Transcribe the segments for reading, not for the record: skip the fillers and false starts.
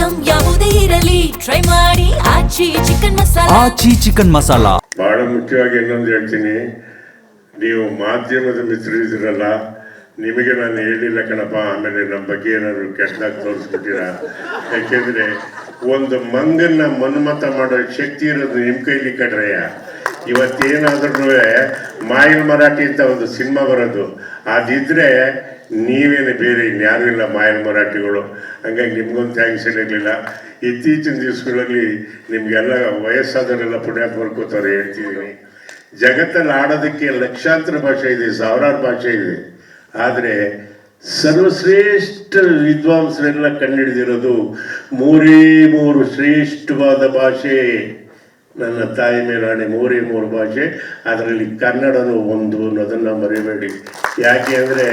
Item ಯಾವುದೇ ಇರಲಿ try ಮಾಡಿ ಆಚಿ ಚಿಕನ್ ಮಸಾಲಾ. ಆಚಿ ಚಿಕನ್ ಮಸಾಲಾ ಬಹಳ ಮುಖ್ಯವಾಗಿ ಇನ್ನೊಂದು ಹೇಳ್ತೀನಿ, ನೀವು ಮಾಧ್ಯಮದ ಮಿತ್ರರಿದ್ದೀರಲ್ಲ, ನಿಮಗೆ ನಾನು ಹೇಳಿಲ್ಲ ಕಣಪ್ಪ, ಆಮೇಲೆ ನಮ್ಮ ಬಗ್ಗೆ ಏನಾದ್ರು ಕೆಟ್ಟದಾಗಿ ತೋರಿಸ್ಬಿಟ್ಟಿರ. ಯಾಕೆಂದ್ರೆ ಒಂದು ಮಂಗನ್ನ ಮನ್ಮತ ಮಾಡೋ ಶಕ್ತಿ ಇರೋದು ನಿಮ್ಮ ಕೈಲಿ ಕಡ್ರಯ್ಯ. ಇವತ್ತೇನಾದ್ರೂ ಮಾಯಲ್ ಮರಾಠಿ ಅಂತ ಒಂದು ಸಿನಿಮಾ ಬರೋದು, ಅದಿದ್ರೆ ನೀವೇನು ಬೇರೆ ಇನ್ಯಾರೂ ಇಲ್ಲ ಮಾಯಲ್ ಮರಾಠಿಗಳು. ಹಂಗಾಗಿ ನಿಮ್ಗೊಂದು ಥ್ಯಾಂಕ್ಸ್ ಹೇಳಿರಲಿಲ್ಲ. ಇತ್ತೀಚಿನ ದಿವಸಗಳಲ್ಲಿ ನಿಮಗೆಲ್ಲ ವಯಸ್ಸಾದವರೆಲ್ಲ ಪುಣ್ಯಾತ್ ಬರ್ಕೋತಾರೆ ಹೇಳ್ತಿದ್ದೀನಿ. ಜಗತ್ತಲ್ಲಿ ಆಡೋದಕ್ಕೆ ಲಕ್ಷಾಂತರ ಭಾಷೆ ಇದೆ, ಸಾವಿರಾರು ಭಾಷೆ ಇದೆ. ಆದರೆ ಸರ್ವಶ್ರೇಷ್ಠ ವಿದ್ವಾಂಸರೆಲ್ಲ ಕಂಡುಹಿಡಿದಿರೋದು ಮೂರೇ ಮೂರು ಶ್ರೇಷ್ಠವಾದ ಭಾಷೆ. ನನ್ನ ತಾಯಿ ಮೇಲಾಣೆ, ಮೂರೇ ಮೂರು ಭಾಷೆ, ಅದರಲ್ಲಿ ಕನ್ನಡನೂ ಒಂದು ಅನ್ನೋದನ್ನು ಮರಿಬೇಡಿ. ಯಾಕೆ ಅಂದರೆ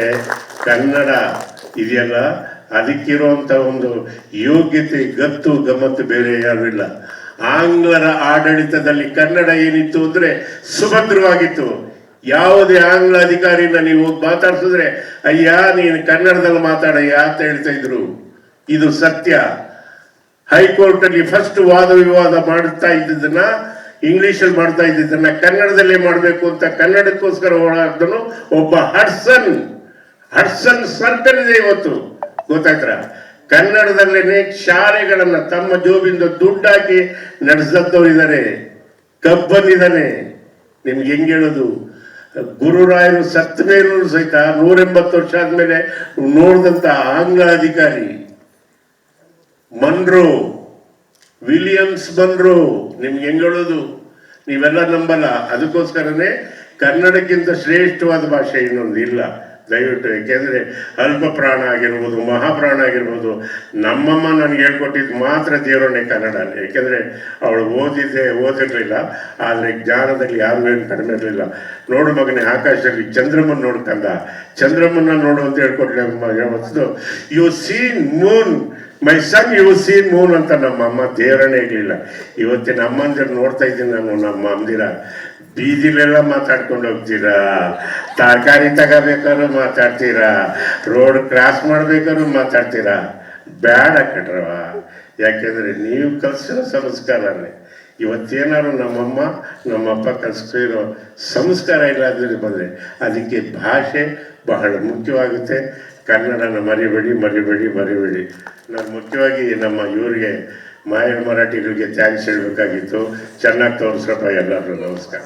ಕನ್ನಡ ಇದೆಯಲ್ಲ, ಅದಕ್ಕಿರುವಂಥ ಒಂದು ಯೋಗ್ಯತೆ, ಗತ್ತು, ಗಮ್ಮತ್ತು ಬೇರೆ ಯಾರೂ ಇಲ್ಲ. ಆಂಗ್ಲರ ಆಡಳಿತದಲ್ಲಿ ಕನ್ನಡ ಏನಿತ್ತು ಅಂದರೆ ಸುಭದ್ರವಾಗಿತ್ತು. ಯಾವುದೇ ಆಂಗ್ಲ ಅಧಿಕಾರಿನ ನೀವು ಹೋಗಿ ಮಾತಾಡ್ಸಿದ್ರೆ ಅಯ್ಯ ನೀನು ಕನ್ನಡದಲ್ಲಿ ಮಾತಾಡಯ್ಯ ಅಂತ ಹೇಳ್ತಾ ಇದ್ರು. ಇದು ಸತ್ಯ. ಹೈಕೋರ್ಟ್ ಅಲ್ಲಿ ಫಸ್ಟ್ ವಾದ ವಿವಾದ ಮಾಡ್ತಾ ಇದ್ದದನ್ನ, ಇಂಗ್ಲಿಷಲ್ಲಿ ಮಾಡ್ತಾ ಇದ್ದದನ್ನ ಕನ್ನಡದಲ್ಲೇ ಮಾಡಬೇಕು ಅಂತ ಕನ್ನಡಕ್ಕೋಸ್ಕರ ಹೋರಾಡ್ದನು ಒಬ್ಬ ಹಡ್ಸನ್ ಸರ್ಕಲ್ ಇದೆ ಇವತ್ತು, ಗೊತ್ತಾಯ್ತರ? ಕನ್ನಡದಲ್ಲೇನೆ ಶಾಲೆಗಳನ್ನ ತಮ್ಮ ಜೋಬಿಂದ ದುಡ್ಡಾಕಿ ನಡೆಸದವರಿದ್ದಾರೆ. ಕಬ್ಬನಿದ್ದಾನೆ. ನಿಮ್ಗೆ ಹೆಂಗೆ ಹೇಳೋದು, ಗುರುರಾಯರು ಸತ್ತ ಮೇಲೂ ಸಹಿತ 180 ವರ್ಷ ಆದ್ಮೇಲೆ ನೋಡಿದಂತ ಆಂಗ್ಲ ಅಧಿಕಾರಿ ಮನ್ರೋ, ವಿಲಿಯಮ್ಸ್ ಮನ್ರೋ. ನಿಮ್ಗೆ ಹೆಂಗೆ ಹೇಳೋದು, ನೀವೆಲ್ಲ ನಂಬಲ್ಲ. ಅದಕ್ಕೋಸ್ಕರನೇ ಕನ್ನಡಕ್ಕಿಂತ ಶ್ರೇಷ್ಠವಾದ ಭಾಷೆ ಇನ್ನೊಂದು ಇಲ್ಲ ದಯವಿಟ್ಟು. ಯಾಕೆಂದ್ರೆ ಅಲ್ಪ ಪ್ರಾಣ ಆಗಿರ್ಬೋದು, ಮಹಾಪ್ರಾಣ ಆಗಿರ್ಬೋದು, ನಮ್ಮಮ್ಮ ನನಗೆ ಹೇಳ್ಕೊಟ್ಟಿದ್ದು ಮಾತ್ರ ದೇವರನ್ನೇ ಕನ್ನಡ. ಯಾಕೆಂದ್ರೆ ಅವಳು ಓದಿರ್ಲಿಲ್ಲ, ಆದರೆ ಜ್ಞಾನದಲ್ಲಿ ಯಾರು ಏನು ಕಡಿಮೆ ಇರಲಿಲ್ಲ. ನೋಡು ಮಗನೇ, ಆಕಾಶದಲ್ಲಿ ಚಂದ್ರಮ್ಮನ ನೋಡ್ಕಂದ, ಚಂದ್ರಮ್ಮನ ನೋಡು ಅಂತ ಹೇಳ್ಕೊಟ್ಲೆ. You seen moon my son, you seen moon ಅಂತ ನಮ್ಮಮ್ಮ ದೇವರನ್ನೇ ಇರಲಿಲ್ಲ. ಇವತ್ತಿನ ಅಮ್ಮಂದಿರು ನೋಡ್ತಾ ಇದ್ದೀನಿ ನಾನು. ನಮ್ಮ ಅಮ್ಮದಿರ ಬೀದಿಲೆಲ್ಲ ಮಾತಾಡ್ಕೊಂಡು ಹೋಗ್ತೀರಾ, ತರಕಾರಿ ತಗೋಬೇಕಾದ್ರು ಮಾತಾಡ್ತೀರಾ, ರೋಡ್ ಕ್ರಾಸ್ ಮಾಡ್ಬೇಕಾದ್ರು ಮಾತಾಡ್ತೀರಾ. ಬ್ಯಾಡ ಕಟ್ರವ. ಯಾಕೆಂದ್ರೆ ನೀವು ಕಲಿಸಿರೋ ಸಂಸ್ಕಾರನೇ. ಇವತ್ತೇನಾದ್ರು ನಮ್ಮಮ್ಮ ನಮ್ಮಪ್ಪ ಕಲಿಸ್ತಿರೋ ಸಂಸ್ಕಾರ ಇಲ್ಲದ್ರೆ ಬಂದರೆ ಅದಕ್ಕೆ ಭಾಷೆ ಬಹಳ ಮುಖ್ಯವಾಗುತ್ತೆ. ಕನ್ನಡನ ಮರಿಬೇಡಿ. ನಾನು ಮುಖ್ಯವಾಗಿ ನಮ್ಮ ಇವರಿಗೆ ಮಾಯಲ್ ಮರಾಠಿಗಳಿಗೆ ಥ್ಯಾಂಕ್ಸ್ ಹೇಳಬೇಕಾಗಿತ್ತು. ಚೆನ್ನಾಗಿ ತೋರಿಸ್ರಪ್ಪ ಎಲ್ಲರೂ. ನಮಸ್ಕಾರ.